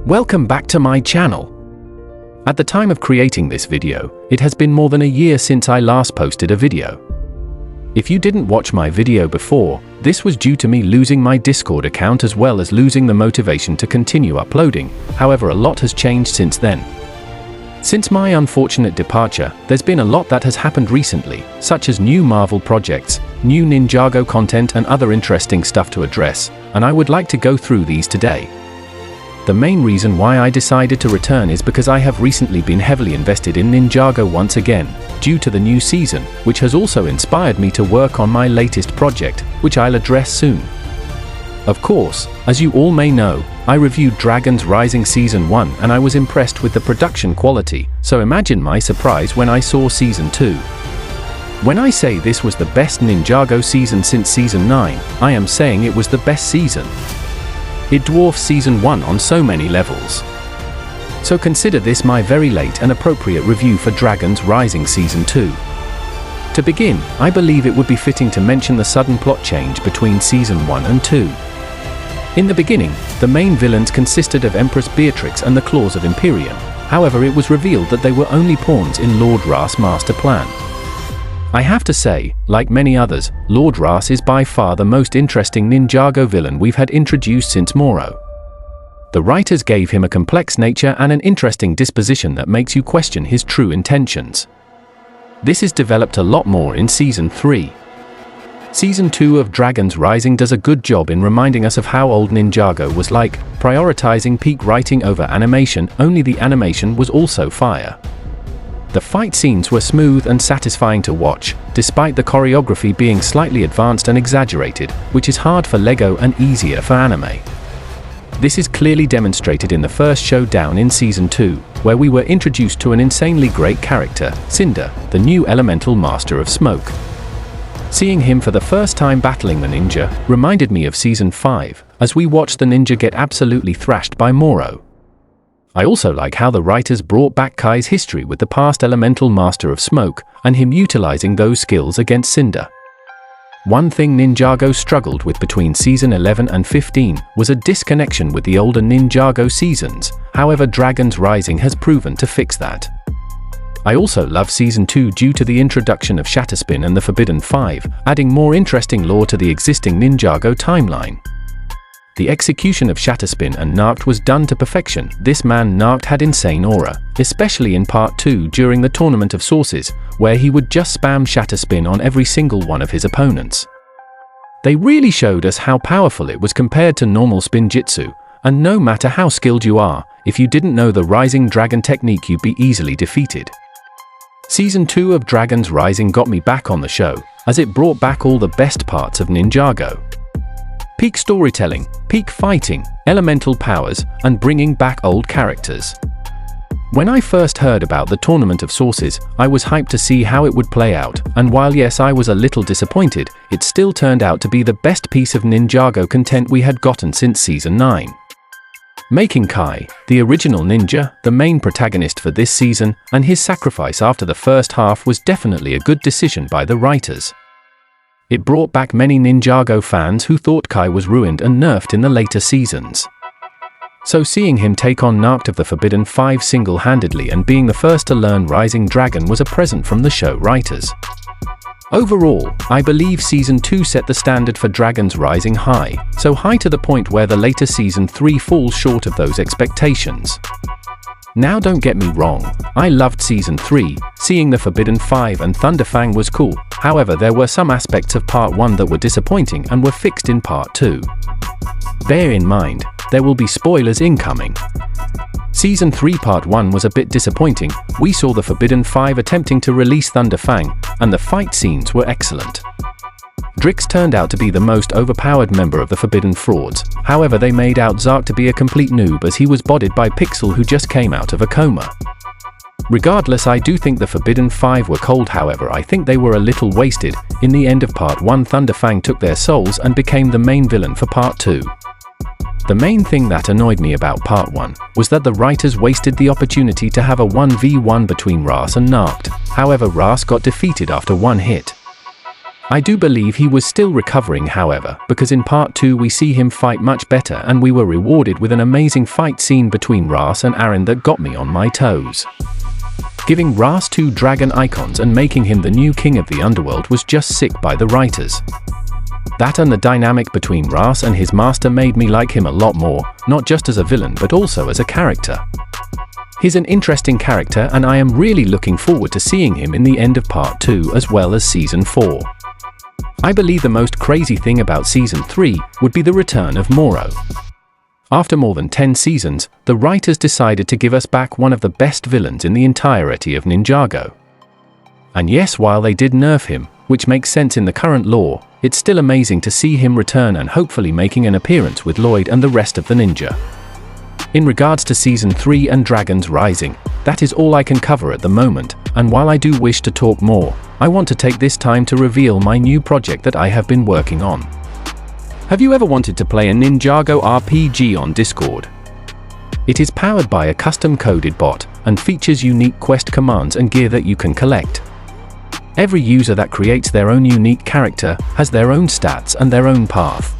Welcome back to my channel. At the time of creating this video, it has been more than a year since I last posted a video. If you didn't watch my video before, this was due to me losing my Discord account as well as losing the motivation to continue uploading. However, a lot has changed since then. Since my unfortunate departure, there's been a lot that has happened recently, such as new Marvel projects, new Ninjago content and other interesting stuff to address, and I would like to go through these today. The main reason why I decided to return is because I have recently been heavily invested in Ninjago once again, due to the new season, which has also inspired me to work on my latest project, which I'll address soon. Of course, as you all may know, I reviewed Dragon's Rising Season 1 and I was impressed with the production quality, so imagine my surprise when I saw Season 2. When I say this was the best Ninjago season since Season 9, I am saying it was the best season. It dwarfs Season 1 on so many levels. So consider this my very late and appropriate review for Dragon's Rising Season 2. To begin, I believe it would be fitting to mention the sudden plot change between Season 1 and 2. In the beginning, the main villains consisted of Empress Beatrix and the Claws of Imperium. However, it was revealed that they were only pawns in Lord Ra's master plan. I have to say, like many others, Lord Ras is by far the most interesting Ninjago villain we've had introduced since Moro. The writers gave him a complex nature and an interesting disposition that makes you question his true intentions. This is developed a lot more in Season 3. Season 2 of Dragon's Rising does a good job in reminding us of how old Ninjago was like, prioritizing peak writing over animation, only the animation was also fire. The fight scenes were smooth and satisfying to watch, despite the choreography being slightly advanced and exaggerated, which is hard for Lego and easier for anime. This is clearly demonstrated in the first showdown in Season 2, where we were introduced to an insanely great character, Cinder, the new elemental master of smoke. Seeing him for the first time battling the ninja reminded me of Season 5, as we watched the ninja get absolutely thrashed by Moro. I also like how the writers brought back Kai's history with the past elemental master of smoke, and him utilizing those skills against Cinder. One thing Ninjago struggled with between Season 11 and 15 was a disconnection with the older Ninjago seasons, however Dragon's Rising has proven to fix that. I also love Season 2 due to the introduction of Shatterspin and the Forbidden Five, adding more interesting lore to the existing Ninjago timeline. The execution of Shatterspin and Nacht was done to perfection. This man Nacht had insane aura, especially in Part 2 during the Tournament of Sources, where he would just spam Shatterspin on every single one of his opponents. They really showed us how powerful it was compared to normal spinjitzu, and no matter how skilled you are, if you didn't know the Rising Dragon technique you'd be easily defeated. Season 2 of Dragon's Rising got me back on the show, as it brought back all the best parts of Ninjago. Peak storytelling, peak fighting, elemental powers, and bringing back old characters. When I first heard about the Tournament of Sources, I was hyped to see how it would play out, and while yes I was a little disappointed, it still turned out to be the best piece of Ninjago content we had gotten since Season 9. Making Kai, the original ninja, the main protagonist for this season, and his sacrifice after the first half was definitely a good decision by the writers. It brought back many Ninjago fans who thought Kai was ruined and nerfed in the later seasons. So seeing him take on Nacht of the Forbidden Five single-handedly and being the first to learn Rising Dragon was a present from the show writers. Overall, I believe Season 2 set the standard for Dragon's Rising high, so high to the point where the later Season 3 falls short of those expectations. Now don't get me wrong, I loved Season 3, seeing the Forbidden Five and Thunderfang was cool, however there were some aspects of Part 1 that were disappointing and were fixed in Part 2. Bear in mind, there will be spoilers incoming. Season 3 Part 1 was a bit disappointing. We saw the Forbidden Five attempting to release Thunderfang, and the fight scenes were excellent. Drix turned out to be the most overpowered member of the Forbidden Frauds, however they made out Zark to be a complete noob as he was bodied by Pixel who just came out of a coma. Regardless, I do think the Forbidden Five were cold, however I think they were a little wasted. In the end of Part 1 Thunderfang took their souls and became the main villain for Part 2. The main thing that annoyed me about Part 1 was that the writers wasted the opportunity to have a 1v1 between Ras and Nacht, however Ras got defeated after one hit. I do believe he was still recovering, however, because in part 2 we see him fight much better, and we were rewarded with an amazing fight scene between Ras and Aaron that got me on my toes. Giving Ras 2 dragon icons and making him the new king of the underworld was just sick by the writers. That and the dynamic between Ras and his master made me like him a lot more, not just as a villain but also as a character. He's an interesting character, and I am really looking forward to seeing him in the end of part 2 as well as season 4. I believe the most crazy thing about season 3 would be the return of Moro. After more than 10 seasons, the writers decided to give us back one of the best villains in the entirety of Ninjago. And yes, while they did nerf him, which makes sense in the current lore, it's still amazing to see him return and hopefully making an appearance with Lloyd and the rest of the ninja. In regards to season 3 and Dragons Rising, that is all I can cover at the moment, and while I do wish to talk more, I want to take this time to reveal my new project that I have been working on. Have you ever wanted to play a Ninjago RPG on Discord? It is powered by a custom-coded bot and features unique quest commands and gear that you can collect. Every user that creates their own unique character has their own stats and their own path.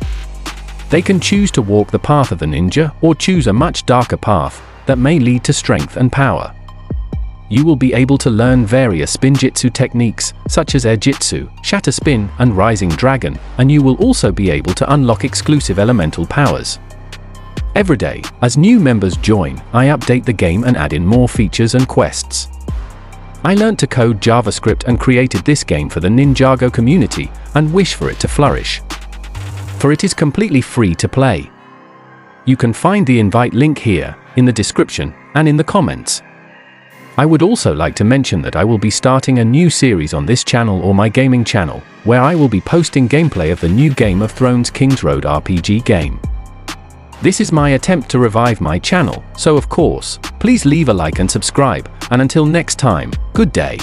They can choose to walk the path of the ninja or choose a much darker path that may lead to strength and power. You will be able to learn various spinjitsu techniques such as air jitsu, shatter spin, and rising dragon, and you will also be able to unlock exclusive elemental powers. Every day, as new members join, I update the game and add in more features and quests. I learned to code JavaScript and created this game for the Ninjago community and wish for it to flourish. For it is completely free to play. You can find the invite link here, in the description, and in the comments. I would also like to mention that I will be starting a new series on this channel or my gaming channel, where I will be posting gameplay of the new Game of Thrones King's Road RPG game. This is my attempt to revive my channel, so of course, please leave a like and subscribe, and until next time, good day.